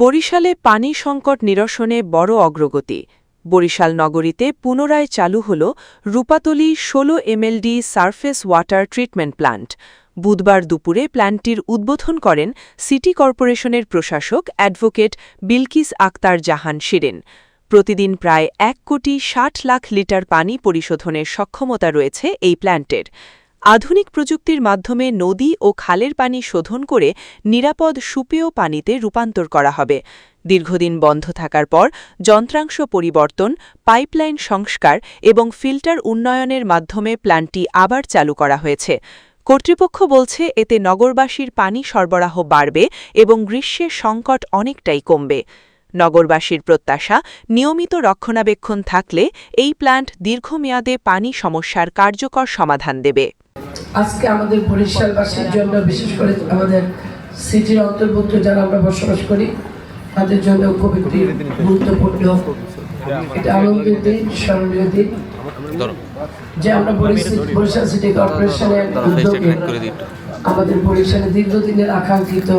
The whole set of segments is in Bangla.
বরিশালে পানি সংকট নিরসনে বড় অগ্রগতি। বরিশাল নগরীতে পুনরায় চালু হল Rupatali ১৬ MLD surface water treatment plant. বুধবার দুপুরে প্ল্যান্টটির উদ্বোধন করেন সিটি কর্পোরেশনের প্রশাসক অ্যাডভোকেট বিলকিস আক্তার জাহান শিরিন। প্রতিদিন প্রায় ১,৬০,০০,০০০ লিটার পানি পরিশোধনের সক্ষমতা রয়েছে এই প্ল্যান্টের। আধুনিক প্রযুক্তির মাধ্যমে নদী ও খালের পানি শোধন করে নিরাপদ সুপেয় পানিতে রূপান্তর করা হবে। দীর্ঘদিন বন্ধ থাকার পর যন্ত্রাংশ পরিবর্তন, পাইপলাইন সংস্কার এবং ফিল্টার উন্নয়নের মাধ্যমে প্ল্যান্টটি আবার চালু করা হয়েছে। কর্তৃপক্ষ বলছে এতে নগরবাসীর পানি সরবরাহ বাড়বে এবং গ্রীষ্মের সংকট অনেকটাই কমবে। নগরবাসীর প্রত্যাশা, নিয়মিত রক্ষণাবেক্ষণ থাকলে এই প্ল্যান্ট দীর্ঘমেয়াদে পানি সমস্যার কার্যকর সমাধান দেবে। আজকে আমাদের বরিশালবাসীর জন্য, বিশেষ করে আমাদের সিটির অন্তর্ভুক্ত যারা আমরা বসবাস করি, তাদের জন্য খুব একটি গুরুত্বপূর্ণ, এটা আনন্দের দিন, স্মরণীয় দিন যে আমরা বরিশাল সিটি কর্পোরেশনের উদ্যোগে আমাদের বরিশালে দীর্ঘদিনের আকাঙ্ক্ষিত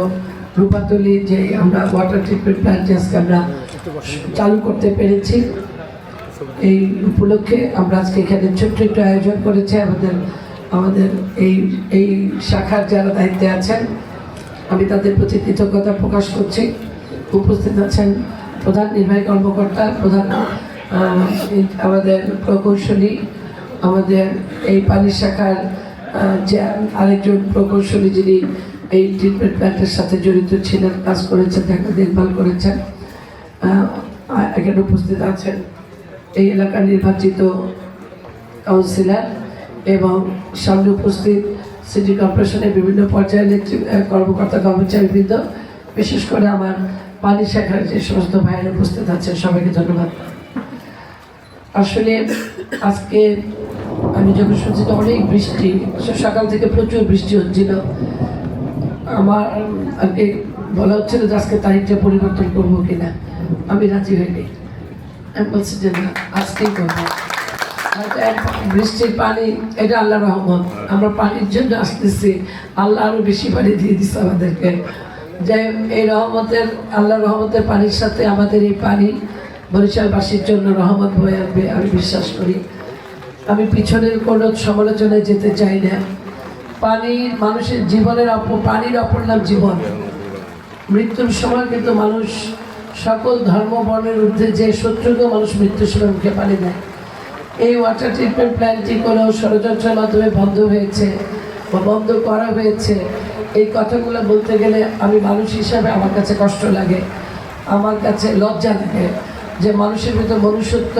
রূপাতলী যে আমরা ওয়াটার ট্রিটমেন্ট প্ল্যান্ট আজকে আমরা চালু করতে পেরেছি। এই উপলক্ষে আমরা আজকে এখানে ছোট্ট একটু আয়োজন করেছি। আমাদের এই শাখার যারা দায়িত্বে আছেন, আমি তাদের প্রতি কৃতজ্ঞতা প্রকাশ করছি। উপস্থিত আছেন প্রধান নির্বাহী কর্মকর্তা, প্রধান আমাদের প্রকৌশলী, আমাদের এই পানি শাখার যে আরেকজন প্রকৌশলী যিনি এই ট্রিটমেন্ট প্ল্যান্টের সাথে জড়িত ছিলেন, কাজ করেছেন, দেখভাল করেছেন। এখানে উপস্থিত আছেন এই এলাকার নির্বাচিত কাউন্সিলর এবং সামনে উপস্থিত সিটি কর্পোরেশনের বিভিন্ন পর্যায়ের কর্মকর্তা কর্মচারীবৃন্দ, বিশেষ করে আমার পানি শাখার যে সমস্ত ভাইয়েরা উপস্থিত আছেন, সবাইকে ধন্যবাদ। আসলে আজকে আমি যখন শুনছি অনেক বৃষ্টি, সকাল থেকে প্রচুর বৃষ্টি হচ্ছিল, আমার আগে বলা হচ্ছিল যে আজকে তারিখটা পরিবর্তন করবো কিনা, আমি রাজি হইনি। আমি বলছি যে না, আজকেই করবো। বৃষ্টির পানি এটা আল্লাহর রহমত, আমরা পানির জন্য আসতেছি, আল্লাহ আরো বেশি পানি দিয়ে দিচ্ছে আমাদেরকে। যে এই রহমতের, আল্লাহর রহমতের পানির সাথে আমাদের এই পানি বরিশালবাসীর জন্য রহমত বয়ে আনবে আমি বিশ্বাস করি। আমি পিছনের কোনো সমালোচনায় যেতে চাই না। পানি মানুষের জীবনের পানির অপর নাম জীবন। মৃত্যুর সময় কিন্তু মানুষ সকল ধর্ম বর্ণের ঊর্ধ্বে যে শত্রুকেও মানুষ মৃত্যুর সময় মুখে পানি দেয়। এই ওয়াটার ট্রিটমেন্ট প্ল্যান্টটি কোনো ষড়যন্ত্রের মাধ্যমে বন্ধ হয়েছে বা বন্ধ করা হয়েছে, এই কথাগুলো বলতে গেলে আমি মানুষ হিসাবে আমার কাছে কষ্ট লাগে, আমার কাছে লজ্জা লাগে যে মানুষের ভিতর মনুষ্যত্ব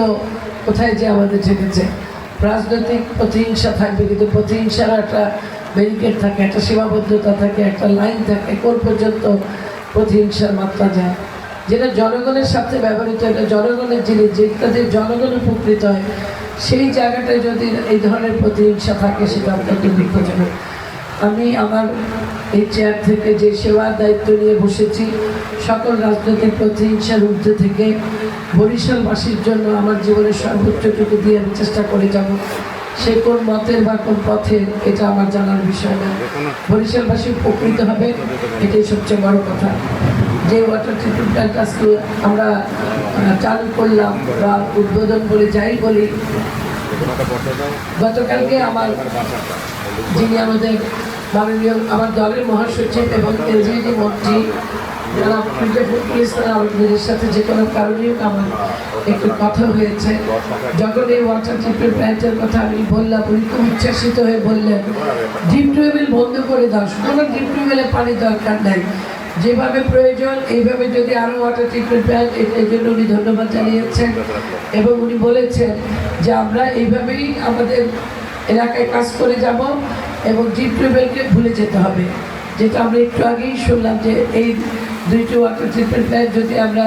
কোথায় যে আমাদের ঠেকেছে। রাজনৈতিক প্রতিহিংসা থাকবে, কিন্তু প্রতিহিংসার একটা ব্যারিকেড থাকে, একটা সীমাবদ্ধতা থাকে, একটা লাইন থাকে, কোন পর্যন্ত প্রতিহিংসার মাত্রা যায়। যেটা জনগণের সাথে ব্যবহৃত, এটা জনগণের জিনিস, যেটাতে জনগণ উপকৃত হয়, সেই জায়গাটায় যদি এই ধরনের প্রতিহিংসা থাকে, সেটা অত্যন্ত দুঃখজনক। আমি আমার এই চেয়ার থেকে যে সেবার দায়িত্ব নিয়ে বসেছি, সকল রাজনৈতিক প্রতিহিংসার ঊর্ধ্বে থেকে বরিশালবাসীর জন্য আমার জীবনের সর্বোচ্চটুকু দিয়ে আমি চেষ্টা করে যাব। সে কোন মতের বা কোন পথের, এটা আমার জানার বিষয় না। বরিশালবাসী উপকৃত হবে, এটাই সবচেয়ে বড় কথা। যে ওয়াটার ট্রিটমেন্ট প্ল্যান্ট আজকে আমরা চালু করলাম বা উদ্বোধন বলে যাই বলি, গতকালকে আমার যিনি আমাদের মাননীয় আমার দলের মহাসচিব এবং এলজিডি মন্ত্রী যারা আমাদের সাথে যে কোনো কারণেই আমার একটু কথা হয়েছে। যখন এই ওয়াটার ট্রিটমেন্ট প্ল্যান্টের কথা আমি বললাম, উনি খুব উচ্ছ্বাসিত হয়ে বললেন, ডিপ টিউবওয়েল বন্ধ করে দাও, কোনো ডিপ টিউবওয়েলে পানির দরকার নেই, যেভাবে প্রয়োজন এইভাবে যদি আরও ওয়াটার ট্রিটমেন্ট প্ল্যান্ট, এই জন্য উনি ধন্যবাদ জানিয়েছেন। এবং উনি বলেছেন যে আমরা এইভাবেই আমাদের এলাকায় কাজ করে যাব এবং ডিপ টিউবওয়েলকে ভুলে যেতে হবে। যেটা আমরা একটু আগেই শুনলাম যে এই দুইটি ওয়াটার ট্রিটমেন্ট প্ল্যান্ট যদি আমরা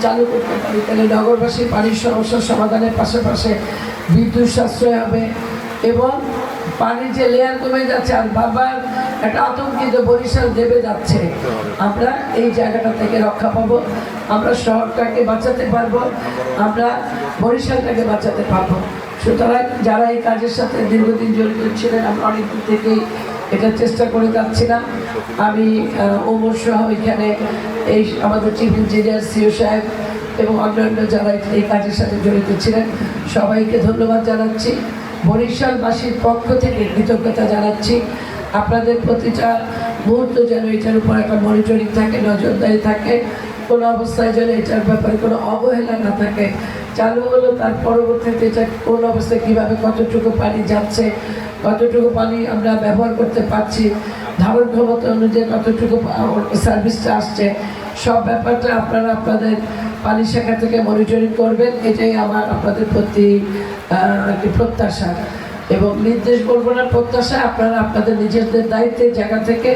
চালু করতে পারি, তাহলে নগরবাসীর পানির সমস্যার সমাধানের পাশাপাশি বিদ্যুৎ সাশ্রয় হবে এবং পানির যে লেয়ার কমে যাচ্ছে, আর বারবার একটা আতঙ্কিত বরিশাল দেবে যাচ্ছে, আমরা এই জায়গাটা থেকে রক্ষা পাবো, আমরা শহরটাকে বাঁচাতে পারবো, আমরা বরিশালটাকে বাঁচাতে পারবো। সুতরাং যারা এই কাজের সাথে দীর্ঘদিন জড়িত ছিলেন, আমরা অনেকদিন থেকেই এটা চেষ্টা করে যাচ্ছিলাম। আমি ওমর সহ এখানে এই আমাদের চিফ ইঞ্জিনিয়ার সিও সাহেব এবং অন্যান্য যারা এই কাজের সাথে জড়িত ছিলেন সবাইকে ধন্যবাদ জানাচ্ছি। বরিশালবাসীর পক্ষ থেকে কৃতজ্ঞতা জানাচ্ছি। আপনাদের প্রতিটা মুহূর্ত যেন এটার উপর একটা মনিটরিং থাকে, নজরদারি থাকে, কোনো অবস্থায় যেন এটার ব্যাপারে কোনো অবহেলা না থাকে। চালু হলো তার পরবর্তীতে এটা কোন অবস্থায় কীভাবে কতটুকু পানি যাচ্ছে, কতটুকু পানি আমরা ব্যবহার করতে পারছি, ধারণ ক্ষমতা অনুযায়ী কতটুকু সার্ভিসটা আসছে, সব ব্যাপারটা আপনারা আপনাদের পানি শাখা থেকে মনিটরিং করবেন। এটাই আমার আপনাদের প্রতি একটি প্রত্যাশা এবং নির্দেশ বলবো না, প্রত্যাশা। আপনারা আপনাদের নিজেদের দায়িত্বের জায়গা থেকে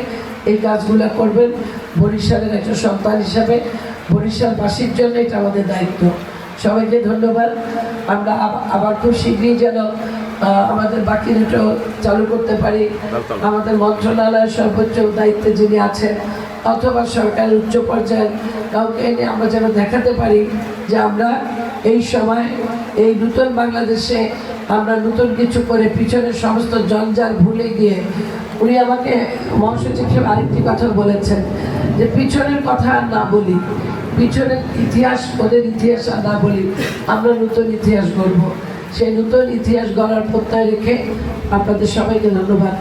এই কাজগুলো করবেন। বরিশালের একজন সন্তান হিসাবে বরিশালবাসীর জন্য এটা আমাদের দায়িত্ব। সবাইকে ধন্যবাদ। আমরা আবার খুব শীঘ্রই যেন আমাদের বাকি দুটো চালু করতে পারি। আমাদের মন্ত্রণালয়ের সর্বোচ্চ দায়িত্বে যিনি আছেন অথবা সরকারের উচ্চ পর্যায়ের কাউকে এনে আমরা যেন দেখাতে পারি যে আমরা এই সময় এই নতুন বাংলাদেশে আমরা নতুন কিছু করে পিছনের সমস্ত জঞ্জাল ভুলে গিয়ে, উনি আমাকে মহাসচিব হিসেবে আরেকটি কথা বলেছেন যে পিছনের কথা আর না বলি, পিছনের ইতিহাস, ওদের ইতিহাস আর না বলি, আমরা নতুন ইতিহাস গড়ব। সেই নতুন ইতিহাস গড়ার প্রত্যয় রেখে আপনাদের সবাইকে ধন্যবাদ।